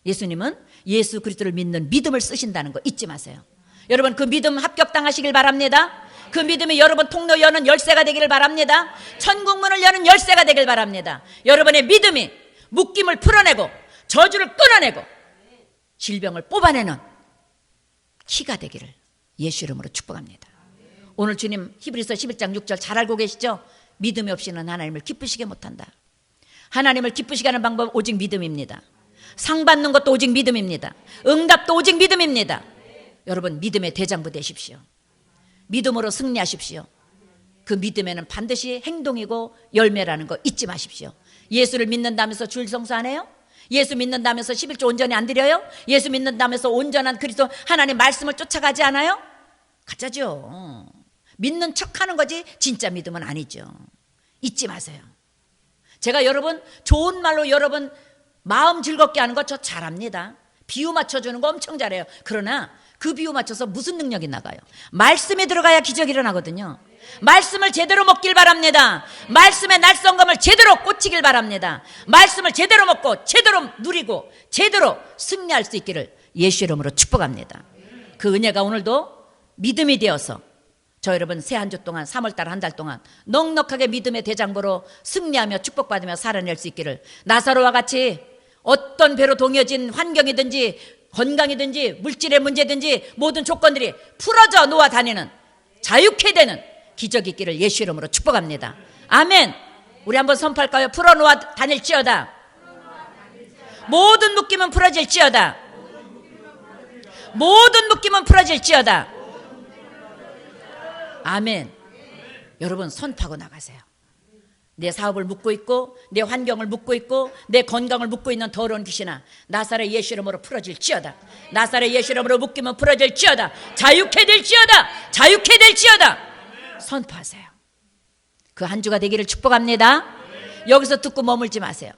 예수님은 예수 그리스도를 믿는 믿음을 쓰신다는 거 잊지 마세요. 여러분 그 믿음 합격당하시길 바랍니다. 그 믿음이 여러분 통로 여는 열쇠가 되기를 바랍니다. 천국문을 여는 열쇠가 되길 바랍니다. 여러분의 믿음이 묶임을 풀어내고 저주를 끊어내고 질병을 뽑아내는 키가 되기를 예수 이름으로 축복합니다. 오늘 주님 히브리서 11장 6절 잘 알고 계시죠? 믿음이 없이는 하나님을 기쁘시게 못한다. 하나님을 기쁘시게 하는 방법 오직 믿음입니다. 상 받는 것도 오직 믿음입니다. 응답도 오직 믿음입니다. 여러분 믿음의 대장부 되십시오. 믿음으로 승리하십시오. 그 믿음에는 반드시 행동이고 열매라는 거 잊지 마십시오. 예수를 믿는다면서 줄 성수 안 해요? 예수 믿는다면서 11조 온전히 안 드려요? 예수 믿는다면서 온전한 그리스도 하나님 말씀을 쫓아가지 않아요? 가짜죠. 믿는 척하는 거지 진짜 믿음은 아니죠. 잊지 마세요. 제가 여러분 좋은 말로 여러분 마음 즐겁게 하는 거 저 잘합니다. 비유 맞춰주는 거 엄청 잘해요. 그러나 그 비유 맞춰서 무슨 능력이 나가요? 말씀에 들어가야 기적이 일어나거든요. 말씀을 제대로 먹길 바랍니다. 말씀의 날성검을 제대로 꽂히길 바랍니다. 말씀을 제대로 먹고 제대로 누리고 제대로 승리할 수 있기를 예수 이름으로 축복합니다. 그 은혜가 오늘도 믿음이 되어서 저 여러분 새 한 주 동안 3월달 한 달 동안 넉넉하게 믿음의 대장부로 승리하며 축복받으며 살아낼 수 있기를 나사로와 같이 어떤 배로 동여진 환경이든지 건강이든지 물질의 문제든지 모든 조건들이 풀어져 놓아 다니는 자유케 되는 기적이 있기를 예수 이름으로 축복합니다. 아멘. 우리 한번 선포할까요? 풀어 놓아 다닐지어다. 모든 묶임은 풀어질지어다. 모든 묶임은 풀어질지어다. 아멘. 여러분 선포하고 나가세요. 내 사업을 묶고 있고 내 환경을 묶고 있고 내 건강을 묶고 있는 더러운 귀신아 나사렛 예수 이름으로 풀어질지어다. 나사렛 예수 이름으로 묶이면 풀어질지어다. 자유케 될지어다. 자유케 될지어다. 선포하세요. 그 한 주가 되기를 축복합니다. 여기서 듣고 머물지 마세요.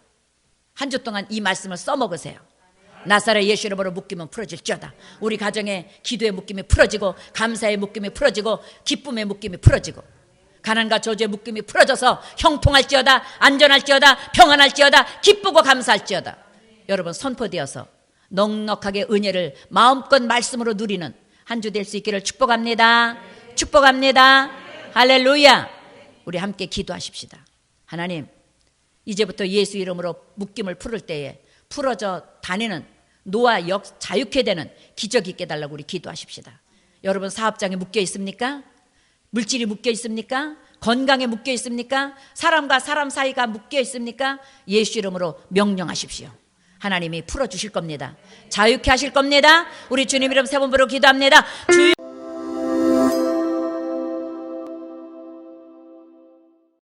한 주 동안 이 말씀을 써먹으세요. 나사렛 예수 이름으로 묶이면 풀어질지어다. 우리 가정의 기도의 묶임이 풀어지고 감사의 묶임이 풀어지고 기쁨의 묶임이 풀어지고 가난과 저주의 묶임이 풀어져서 형통할지어다. 안전할지어다. 평안할지어다. 기쁘고 감사할지어다. 여러분 선포되어서 넉넉하게 은혜를 마음껏 말씀으로 누리는 한 주 될 수 있기를 축복합니다. 축복합니다. 할렐루야. 우리 함께 기도하십시다. 하나님 이제부터 예수 이름으로 묶임을 풀을 때에 풀어져 다니는 노아 자유케 되는 기적이 있게 달라고 우리 기도하십시다. 여러분 사업장에 묶여 있습니까? 물질이 묶여 있습니까? 건강에 묶여 있습니까? 사람과 사람 사이가 묶여 있습니까? 예수 이름으로 명령하십시오. 하나님이 풀어주실 겁니다. 자유케 하실 겁니다. 우리 주님 이름 세 번 부르고 기도합니다. 주여